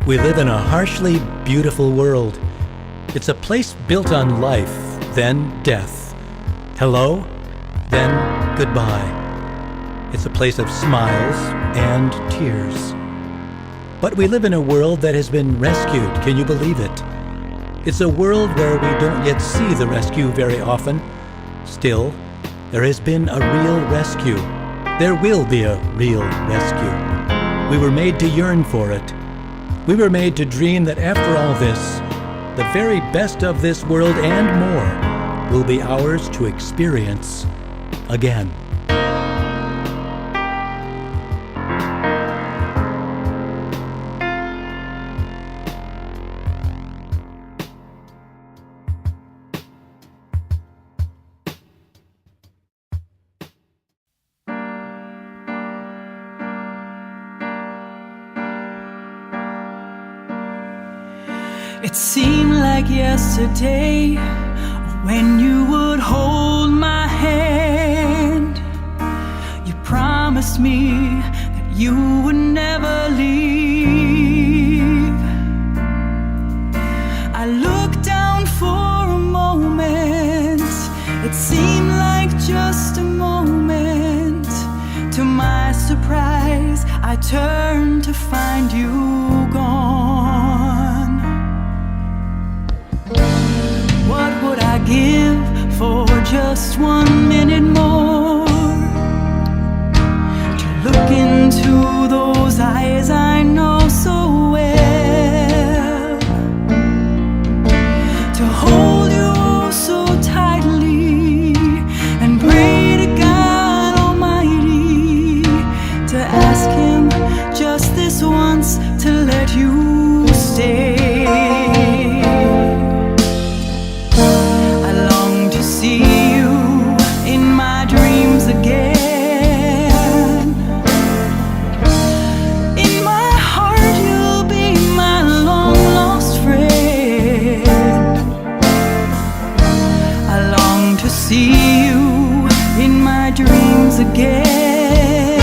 We live in a harshly beautiful world. It's a place built on life, then death. Hello, then goodbye. It's a place of smiles and tears. But we live in a world that has been rescued. Can you believe it? It's a world where we don't yet see the rescue very often. Still, there has been a real rescue. There will be a real rescue. We were made to yearn for it. We were made to dream that after all this, the very best of this world and more will be ours to experience again. It seemed like yesterday when you would hold my hand. You promised me that you would never leave. I looked down for a moment. It seemed like just a moment. To my surprise, I turned to find you gone. What would I give for just 1 minute more to look into those eyes I know so well, to hold you so tightly and pray to God Almighty, to ask Him just this once to let you stay. See you in my dreams again. In my heart you'll be my long lost friend. I long to see you in my dreams again.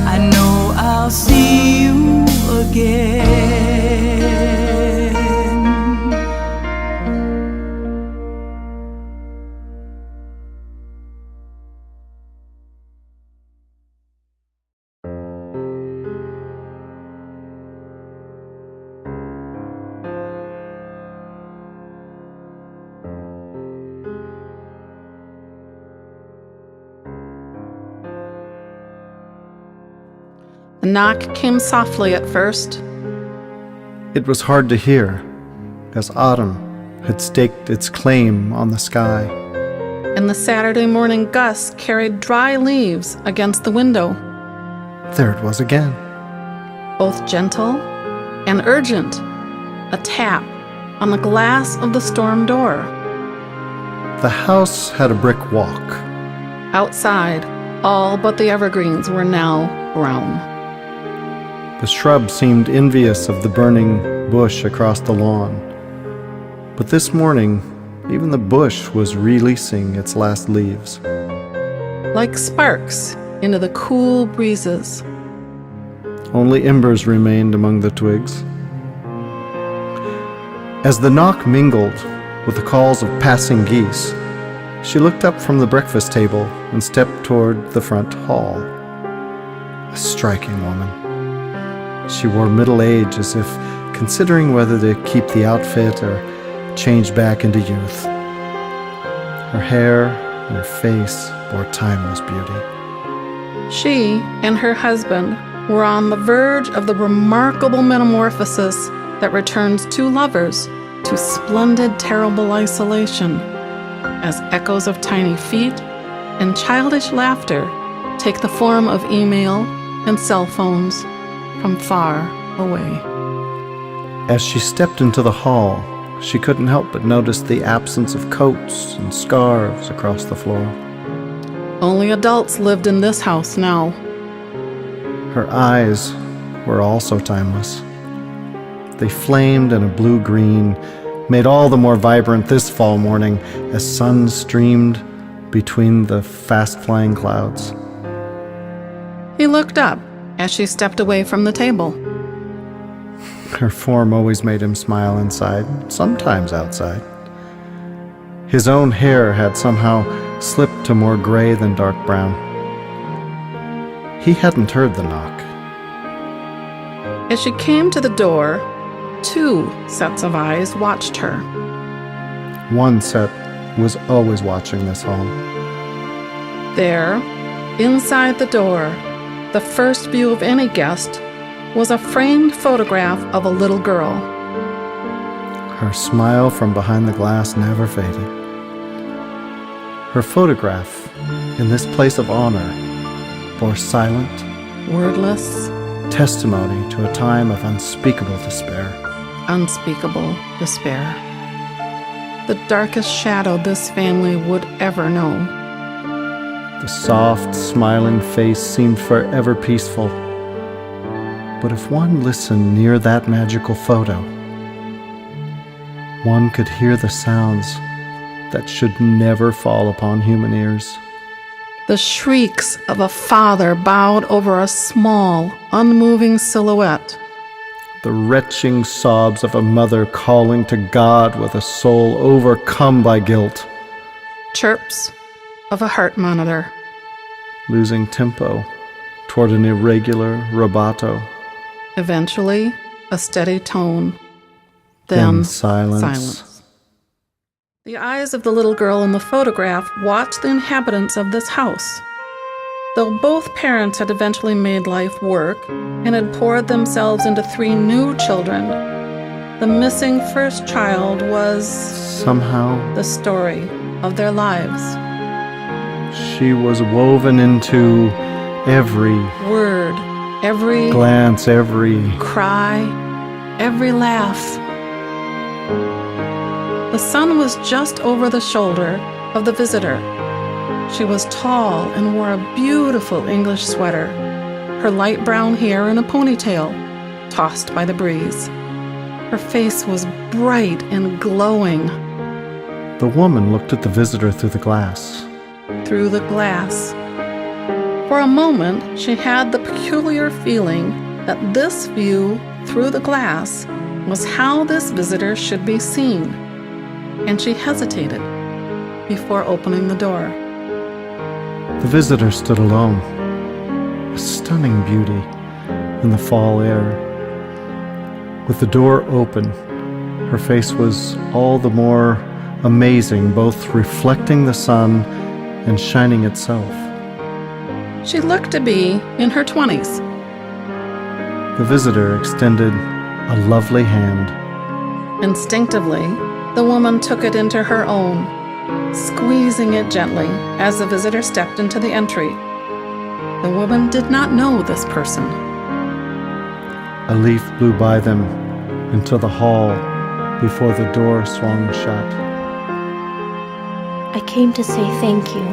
I know I'll see you again. The knock came softly at first. It was hard to hear, as autumn had staked its claim on the sky. And the Saturday morning gust carried dry leaves against the window, There it was again. both gentle and urgent, a tap on the glass of the storm door. The house had a brick walk. Outside, all but the evergreens were now brown. The shrub seemed envious of the burning bush across the lawn. But this morning, even the bush was releasing its last leaves. Like sparks into the cool breezes. Only embers remained among the twigs. As the knock mingled with the calls of passing geese, she looked up from the breakfast table and stepped toward the front hall. A striking woman. She wore middle age, as if considering whether to keep the outfit or change back into youth. Her hair and her face bore timeless beauty. She and her husband were on the verge of the remarkable metamorphosis that returns two lovers to splendid, terrible isolation, as echoes of tiny feet and childish laughter take the form of email and cell phones from far away. As she stepped into the hall, she couldn't help but notice the absence of coats and scarves across the floor. Only adults lived in this house now. Her eyes were also timeless. They flamed in a blue-green, made all the more vibrant this fall morning as sun streamed between the fast-flying clouds. He looked up as she stepped away from the table. Her form always made him smile inside, sometimes outside. His own hair had somehow slipped to more gray than dark brown. He hadn't heard the knock. As she came to the door, 2 sets of eyes watched her. One set was always watching this home. There, inside the door, the first view of any guest was a framed photograph of a little girl. Her smile from behind the glass never faded. Her photograph, in this place of honor, bore silent Wordless, testimony to a time of unspeakable despair. unspeakable despair. The darkest shadow this family would ever know. The soft, smiling face seemed forever peaceful. But if one listened near that magical photo, one could hear the sounds that should never fall upon human ears. The shrieks of a father bowed over a small, unmoving silhouette. The retching sobs of a mother calling to God with a soul overcome by guilt. Chirps of a heart monitor. Losing tempo toward an irregular rubato. Eventually, a steady tone. Then silence. The eyes of the little girl in the photograph watched the inhabitants of this house. Though both parents had eventually made life work and had poured themselves into 3 new children, the missing first child was Somehow, the story of their lives. she was woven into every Word, every glance, every cry, every laugh. The sun was just over the shoulder of the visitor. She was tall and wore a beautiful English sweater, her light brown hair in a ponytail, tossed by the breeze. Her face was bright and glowing. The woman looked at the visitor through the glass. Through the glass. For a moment, she had the peculiar feeling that this view through the glass was how this visitor should be seen, and she hesitated before opening the door. The visitor stood alone, a stunning beauty in the fall air. With the door open, her face was all the more amazing, both reflecting the sun and shining itself. She looked to be in her 20s. The visitor extended a lovely hand. Instinctively, the woman took it into her own, squeezing it gently as the visitor stepped into the entry. The woman did not know this person. A leaf blew by them into the hall before the door swung shut. I came to say thank you.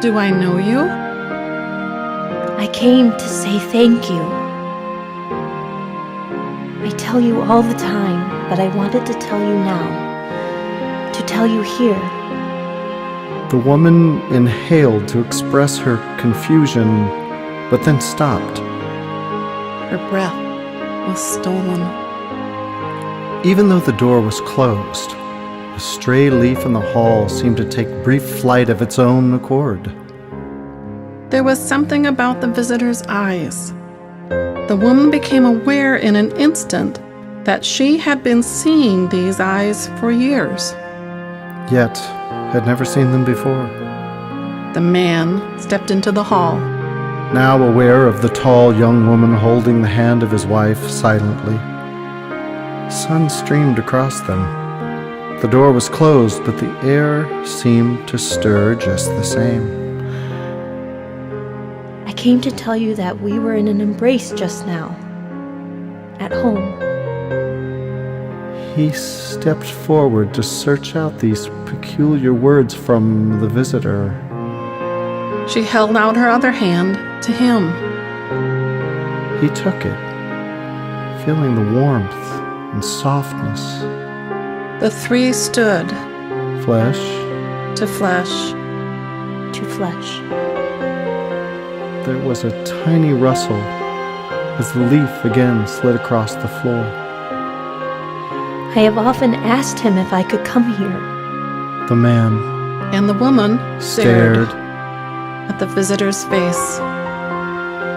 Do I know you? I came to say thank you. I tell you all the time, but I wanted to tell you now. To tell you here. The woman inhaled to express her confusion, but then stopped. Her breath was stolen. Even though the door was closed, a stray leaf in the hall seemed to take brief flight of its own accord. There was something about the visitor's eyes. The woman became aware in an instant that she had been seeing these eyes for years. Yet had never seen them before. The man stepped into the hall. Now aware of the tall young woman holding the hand of his wife silently. Sun streamed across them. The door was closed, but the air seemed to stir just the same. I came to tell you that we were in an embrace just now. At home. He stepped forward to search out these peculiar words from the visitor. She held out her other hand to him. He took it, feeling the warmth and softness. The 3 stood, Flesh, to flesh. To flesh. the there was a tiny rustle as the leaf again slid across the floor. I have often asked him if I could come here. The man And the woman stared, at the visitor's face,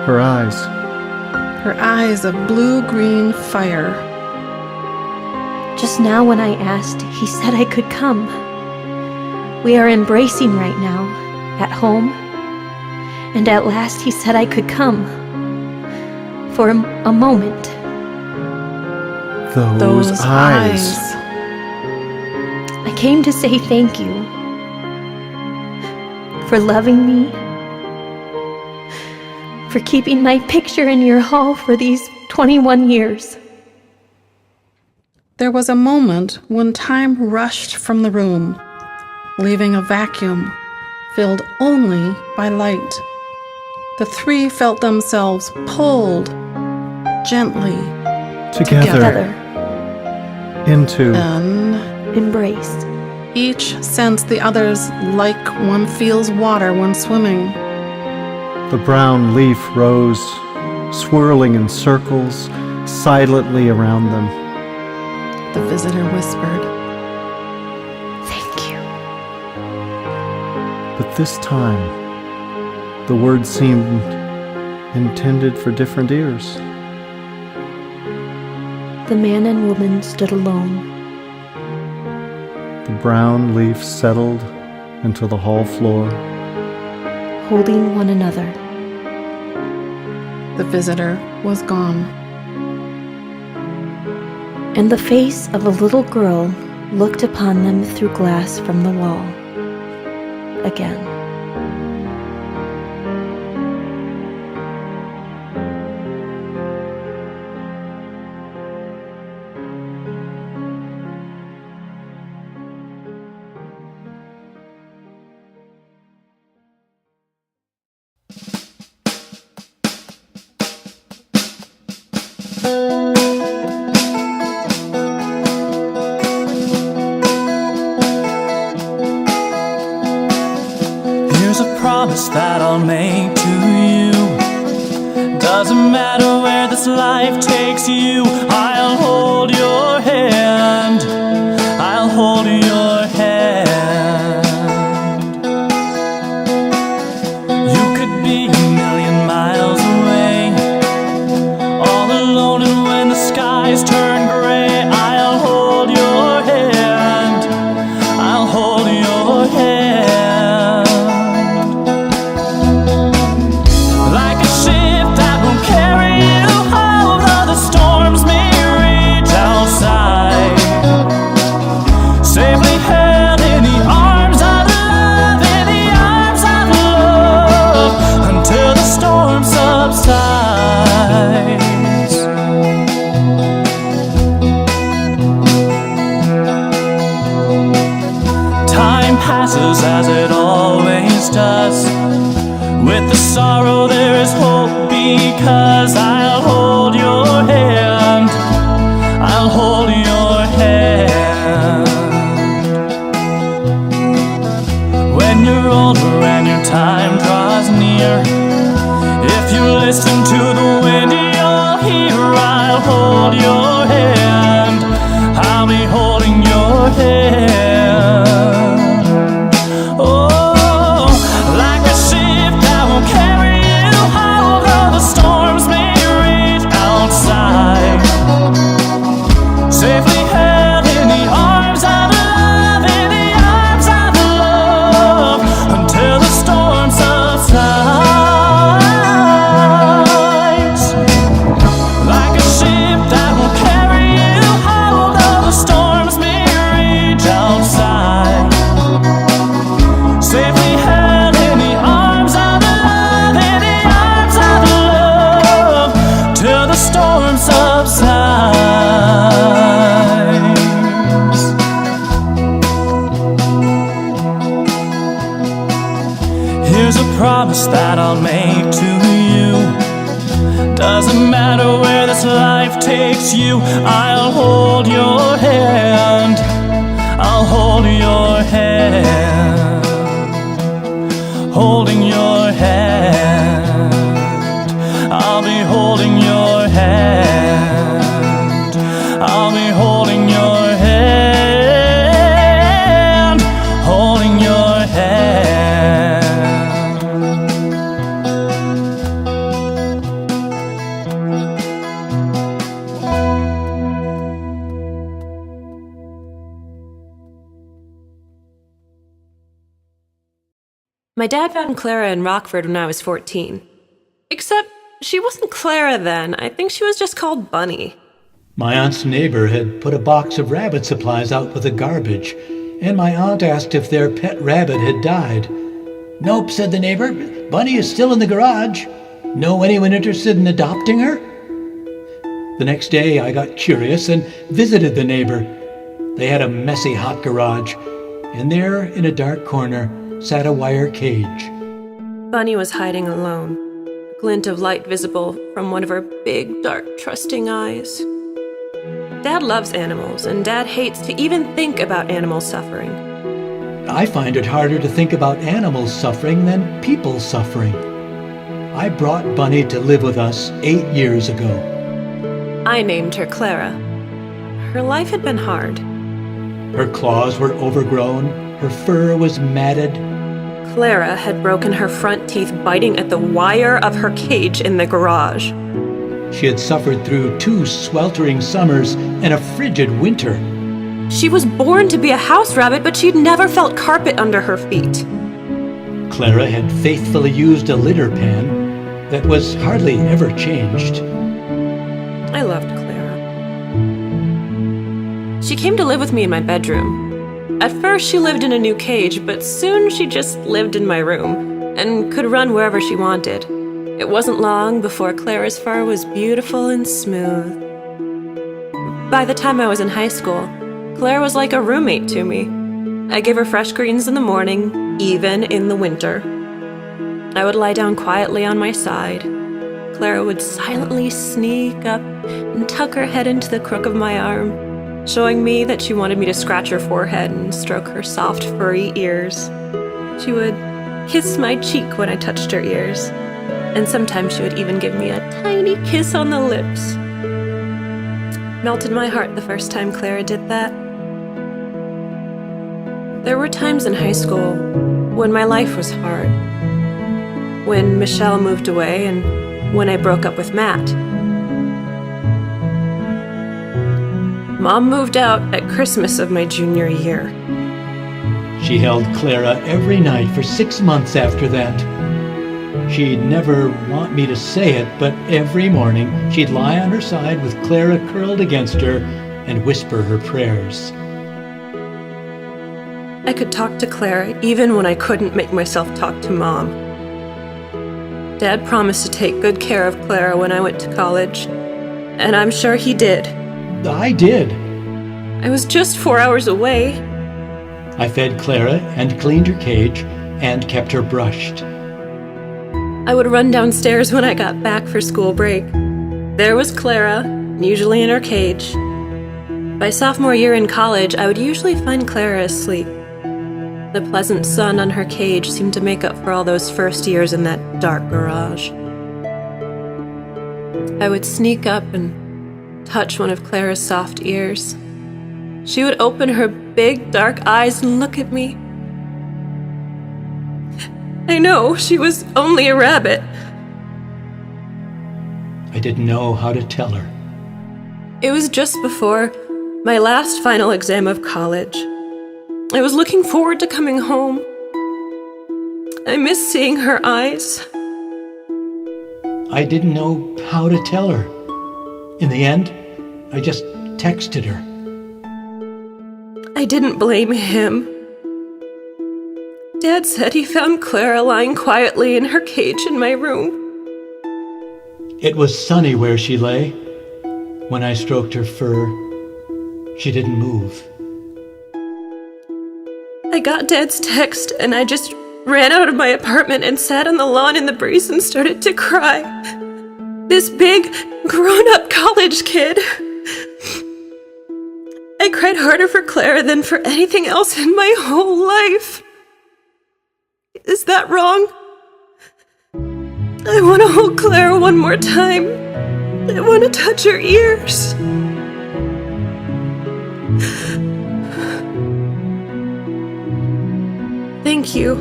her eyes her eyes of blue-green fire. Just now when I asked, he said I could come. We are embracing right now, at home. And at last he said I could come. For a moment. Those eyes. I came to say thank you. For loving me. For keeping my picture in your hall for these 21 years. There was a moment when time rushed from the room, leaving a vacuum filled only by light. The three felt themselves pulled gently Together. Into and Embrace. each sensed the others like one feels water when swimming. the brown leaf rose, swirling in circles silently around them. The visitor whispered. Thank you. But this time, the words seemed intended for different ears. The man and woman stood alone. The brown leaf settled into the hall floor. Holding one another. The visitor was gone. And the face of a little girl looked upon them through glass from the wall. Again. Here's a promise that I'll make to you. Doesn't matter where this life takes you, I'll hold your hand. I'll hold your hand. You could be a million miles away, all alone, and when the skies turn gray, I'll hold your hand. I'll hold your hand. Like a ship that will carry you, although the storms may rage outside. Safely held in the arms of love, in the arms of love, until the storm subsides. Time passes as it always does. With the sorrow there is hope, because I'll hold your hand. I'll hold your hand. When you're older and your time draws near, if you listen to the wind you'll hear, I'll hold your hand. I'll be holding your hand. Oh, like a ship that will carry you, although the storms may rage outside. Safely held in the arms of love, in the arms of love, until the storm subsides. Like a ship that will carry you, although the storms may rage outside. Safely held in the arms of love, in the arms of love, till the storm subsides. Here's a promise that I'll make to you. Doesn't matter where this life takes you, I'll hold your hand. I'll hold your hand. Holding your hand. holding your hand. I'll be holding your hand, holding your hand. My dad found Clara in Rockford when I was 14. Except she wasn't Clara then. I think she was just called Bunny. My aunt's neighbor had put a box of rabbit supplies out with the garbage, and my aunt asked if their pet rabbit had died. Nope, said the neighbor. Bunny is still in the garage. Know anyone interested in adopting her? The next day I got curious and visited the neighbor. They had a messy hot garage, and there in a dark corner sat a wire cage. Bunny was hiding alone, a glint of light visible from one of her big, dark, trusting eyes. Dad loves animals, and Dad hates to even think about animals suffering. I find it harder to think about animals suffering than people suffering. I brought Bunny to live with us 8 years ago. I named her Clara. Her life had been hard. Her claws were overgrown, her fur was matted. Clara had broken her front teeth biting at the wire of her cage in the garage. She had suffered through 2 sweltering summers and a frigid winter. She was born to be a house rabbit, but she'd never felt carpet under her feet. Clara had faithfully used a litter pan that was hardly ever changed. I loved Clara. She came to live with me in my bedroom. At first, she lived in a new cage, but soon she just lived in my room and could run wherever she wanted. It wasn't long before Clara's fur was beautiful and smooth. By the time I was in high school, Clara was like a roommate to me. I gave her fresh greens in the morning, even in the winter. I would lie down quietly on my side. Clara would silently sneak up and tuck her head into the crook of my arm, showing me that she wanted me to scratch her forehead and stroke her soft, furry ears. She would kiss my cheek when I touched her ears, and sometimes she would even give me a tiny kiss on the lips. Melted my heart the first time Clara did that. There were times in high school when my life was hard. When Michelle moved away and when I broke up with Matt. Mom moved out at Christmas of my junior year. She held Clara every night for 6 months after that. She'd never want me to say it, but every morning she'd lie on her side with Clara curled against her and whisper her prayers. I could talk to Clara even when I couldn't make myself talk to Mom. Dad promised to take good care of Clara when I went to college, and I'm sure he did. I did. I was just 4 hours away. I fed Clara and cleaned her cage and kept her brushed. I would run downstairs when I got back for school break. There was Clara, usually in her cage. By sophomore year in college, I would usually find Clara asleep. The pleasant sun on her cage seemed to make up for all those first years in that dark garage. I would sneak up and touch one of Clara's soft ears. She would open her big, dark eyes and look at me. I know she was only a rabbit. I didn't know how to tell her. It was just before my last final exam of college. I was looking forward to coming home. I missed seeing her eyes. I didn't know how to tell her. In the end, I just texted her. I didn't blame him. Dad said he found Clara lying quietly in her cage in my room. It was sunny where she lay. When I stroked her fur, she didn't move. I got Dad's text and I just ran out of my apartment and sat on the lawn in the breeze and started to cry. This big, grown-up college kid. I cried harder for Clara than for anything else in my whole life. Is that wrong? I want to hold Clara one more time. I want to touch her ears. Thank you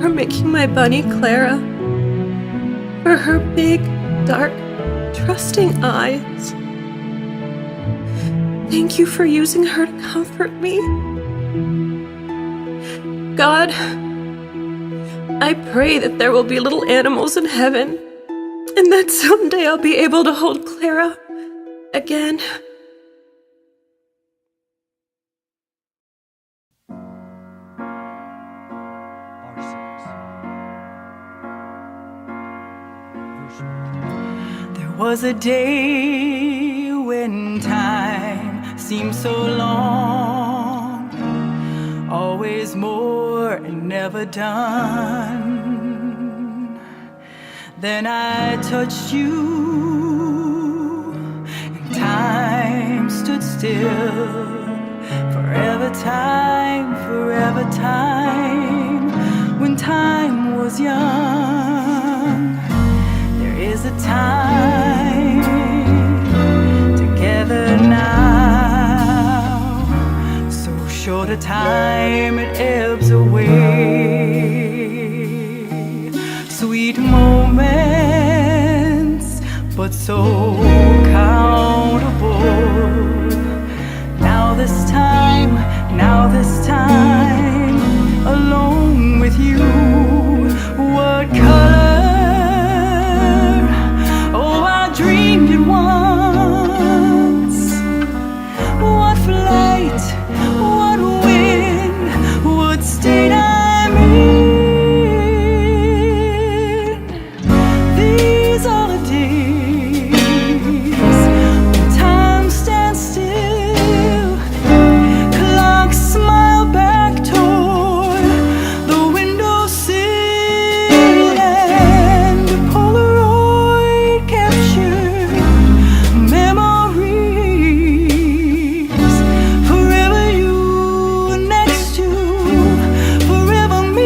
for making my bunny Clara, for her big, dark, trusting eyes. Thank you for using her to comfort me. God, I pray that there will be little animals in heaven, and that someday I'll be able to hold Clara again. There was a day when time seemed so long, always more and never done. Then I touched you, and time stood still. Forever time, when time was young. There is a time together now, so short a time it ebbs away. Sweet moments, but so countable. Now this time, alone with you. What color? Oh, I dreamed it once. What flight? What wind? What state I'm in? These are the days when time stands still. Clocks smile back toward the windowsill, and a Polaroid captured memories. Forever you next to forever me.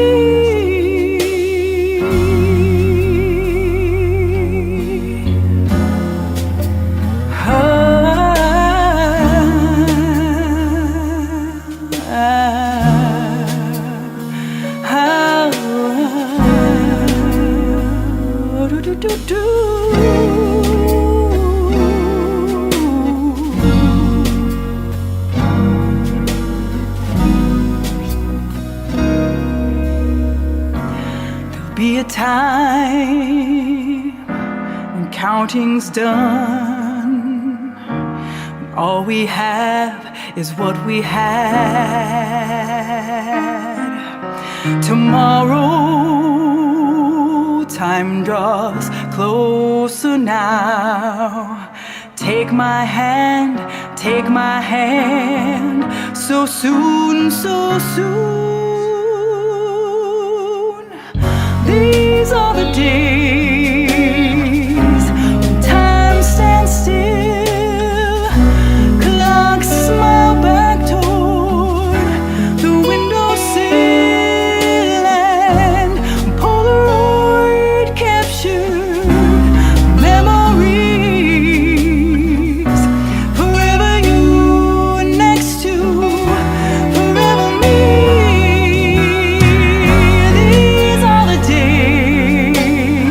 There'll be a time when counting's done, when all we have is what we had. Tomorrow, time draws closer now. Take my hand, so soon, so soon. These are the days when time stands still. Clocks smile back toward the windowsill, and Polaroid captured memories. Forever you next to forever me. These are the days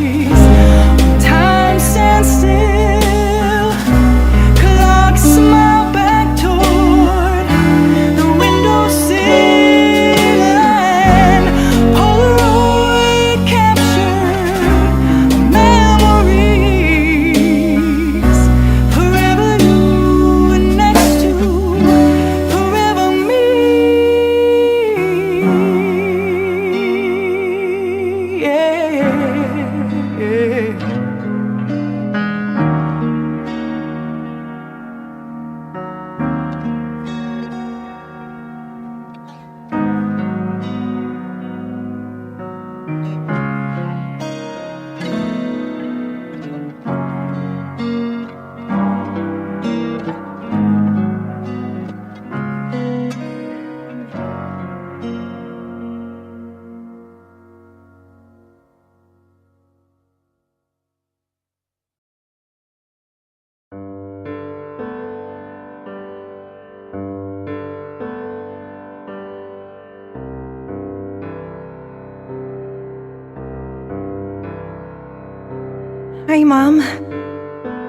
Hi, Mom.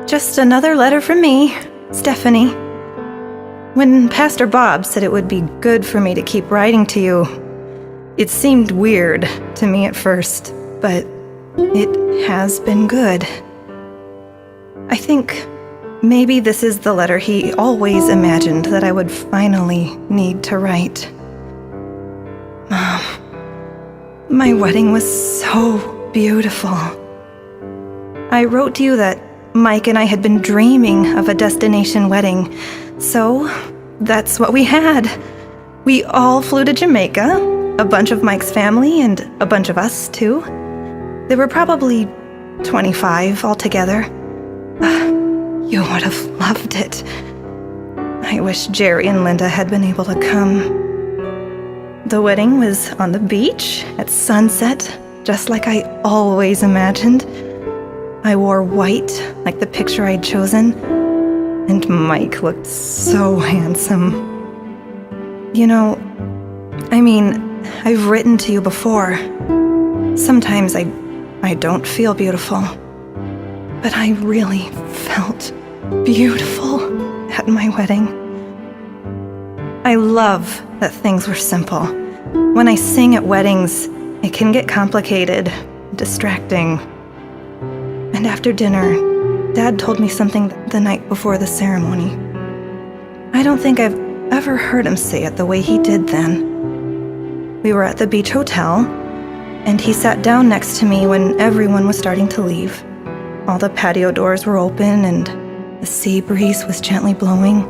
Just another letter from me, Stephanie. When Pastor Bob said it would be good for me to keep writing to you, it seemed weird to me at first, but it has been good. I think maybe this is the letter he always imagined that I would finally need to write. Mom, my wedding was so beautiful. I wrote to you that Mike and I had been dreaming of a destination wedding, so that's what we had. We all flew to Jamaica, a bunch of Mike's family and a bunch of us too. There were probably 25 altogether. You would have loved it. I wish Jerry and Linda had been able to come. The wedding was on the beach at sunset, just like I always imagined. I wore white, like the picture I'd chosen, and Mike looked so handsome. You know, I've written to you before. Sometimes I don't feel beautiful, but I really felt beautiful at my wedding. I love that things were simple. When I sing at weddings, it can get complicated, distracting. And after dinner, Dad told me something the night before the ceremony. I don't think I've ever heard him say it the way he did then. We were at the beach hotel, and he sat down next to me when everyone was starting to leave. All the patio doors were open, and the sea breeze was gently blowing.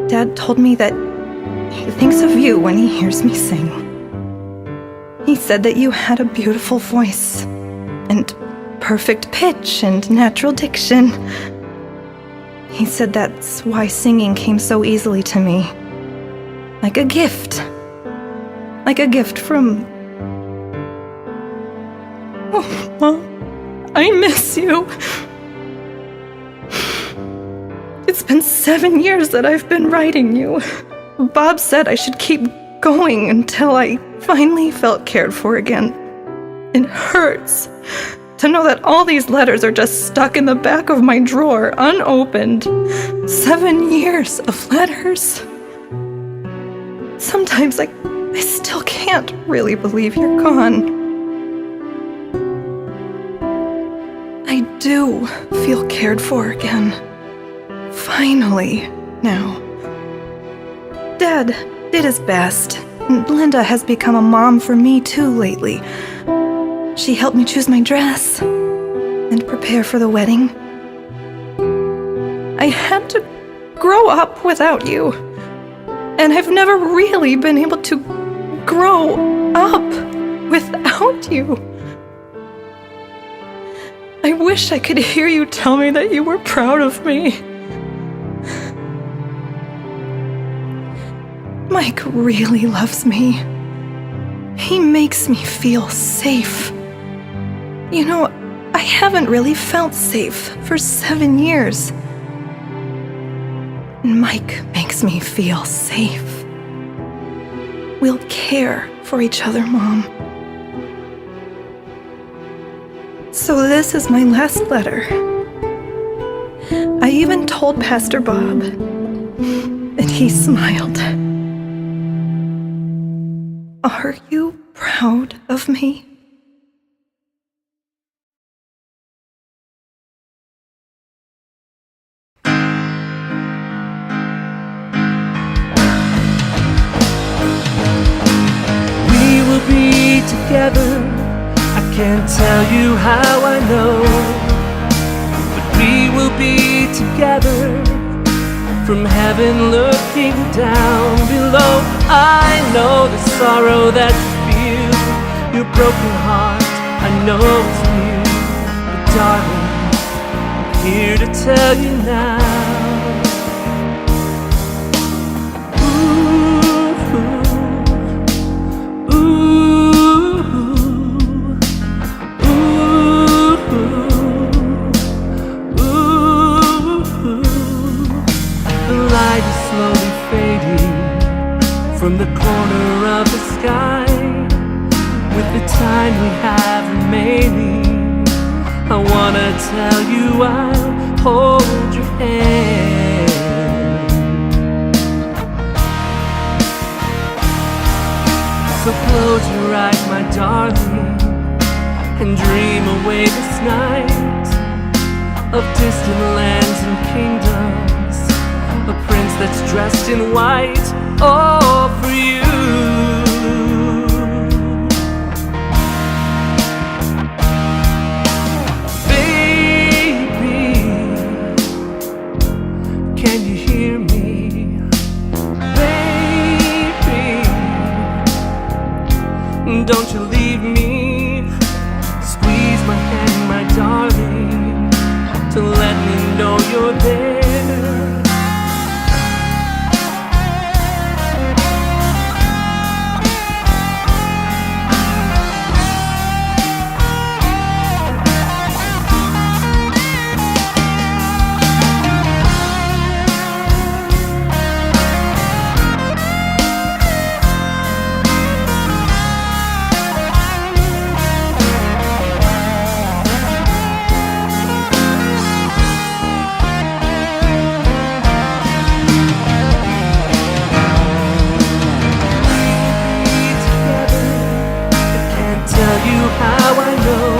Dad told me that he thinks of you when he hears me sing. He said that you had a beautiful voice, and perfect pitch and natural diction. He said that's why singing came so easily to me. Like a gift. Like a gift from... Oh, Mom, I miss you. It's been 7 years that I've been writing you. Bob said I should keep going until I finally felt cared for again. It hurts to know that all these letters are just stuck in the back of my drawer, unopened. 7 years of letters. Sometimes I still can't really believe you're gone. I do feel cared for again. Finally, now. Dad did his best, and Linda has become a mom for me too lately. She helped me choose my dress and prepare for the wedding. I had to grow up without you, and I've never really been able to grow up without you. I wish I could hear you tell me that you were proud of me. Mike really loves me. He makes me feel safe. You know, I haven't really felt safe for 7 years. And Mike makes me feel safe. We'll care for each other, Mom. So this is my last letter. I even told Pastor Bob, and he smiled. Are you proud of me? We will be together. I can't tell you how I know, but we will be together. From heaven looking down below, I know the sorrow that you feel, your broken heart, I know it's real. But darling, I'm here to tell you now. From the corner of the sky, with the time we have remaining, I wanna tell you I'll hold your hand. So close your eyes, my darling, and dream away this night of distant lands and kingdoms, a prince that's dressed in white, all for you. Don't you leave me. Squeeze my hand, my darling, to let me know you're there. How I know,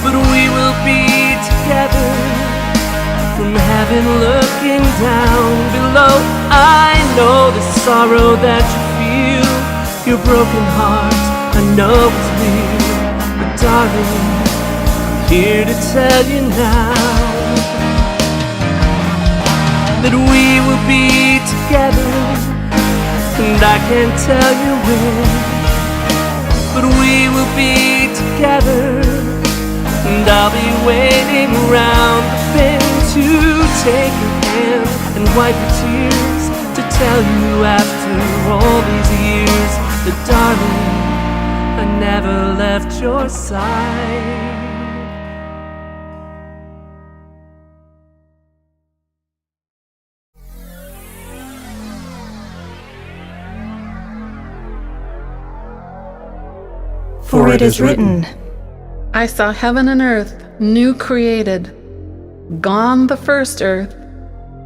but we will be together from heaven looking down below. I know the sorrow that you feel, your broken heart, I know it's real. But darling, I'm here to tell you now that we will be together, and I can't tell you when. But we will be together, and I'll be waiting around the bend to take your hand and wipe your tears, to tell you after all these years that, darling, I never left your side. For it is written, I saw heaven and earth new created. Gone the first earth,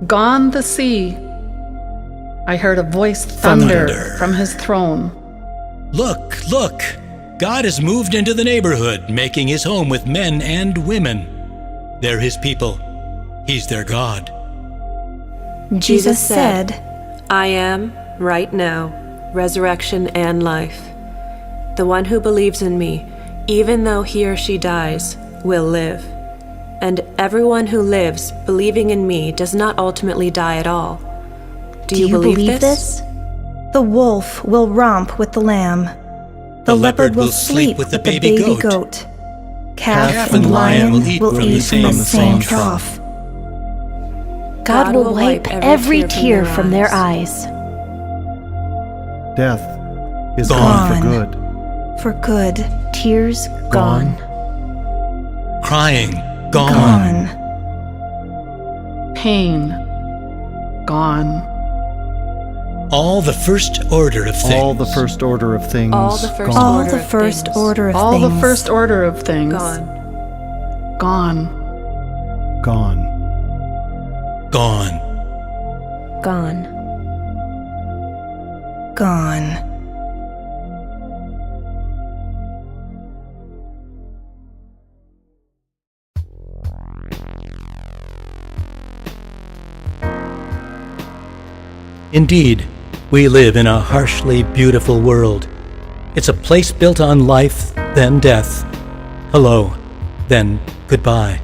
gone the sea. I heard a voice thunder from his throne. Look, look! God has moved into the neighborhood, making his home with men and women. They're his people. He's their God. Jesus said, I am, right now, resurrection and life. The one who believes in me, even though he or she dies, will live. And everyone who lives, believing in me, does not ultimately die at all. Do you believe this? The wolf will romp with the lamb. The leopard will sleep with the baby goat. Calf and lion will eat from the same trough. God will wipe every tear from their eyes. Death is Gone. gone for good. For good. Tears gone. Crying, gone. Pain gone. All the first order of things. All the first order of things. All the first gone. All order the of first things. order of All things. the first order of things Gone. gone. Gone. Gone. Gone. Gone. Indeed, we live in a harshly beautiful world. It's a place built on life, then death. Hello, then goodbye.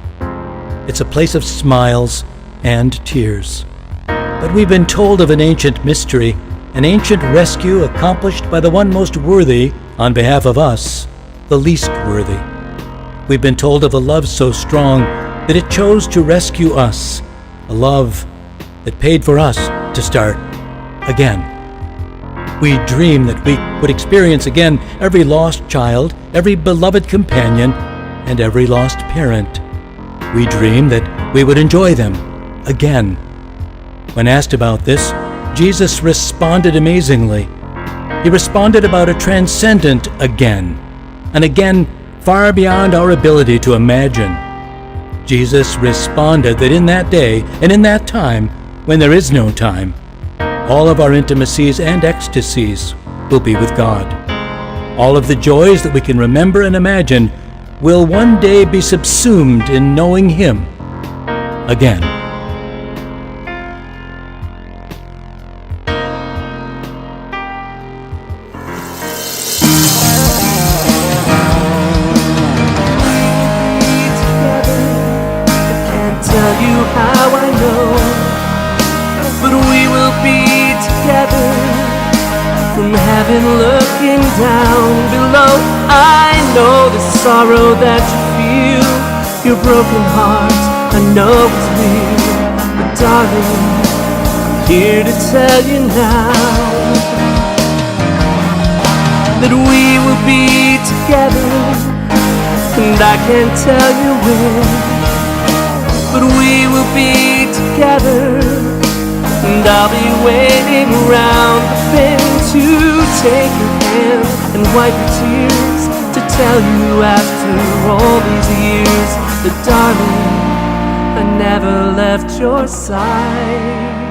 It's a place of smiles and tears. But we've been told of an ancient mystery, an ancient rescue accomplished by the one most worthy on behalf of us, the least worthy. We've been told of a love so strong that it chose to rescue us, a love that paid for us to start again. We dream that we would experience again every lost child, every beloved companion, and every lost parent. We dream that we would enjoy them again. When asked about this, Jesus responded amazingly. He responded about a transcendent again, an again far beyond our ability to imagine. Jesus responded that in that day and in that time, when there is no time, all of our intimacies and ecstasies will be with God. All of the joys that we can remember and imagine will one day be subsumed in knowing Him again. Tell you how I know, but we will be together from heaven looking down below. I know the sorrow that you feel, your broken heart, I know it's real. But darling, I'm here to tell you now that we will be together, and I can't tell you when. But we will be together, and I'll be waiting around the bend to take your hand and wipe your tears, to tell you after all these years that, darling, I never left your side.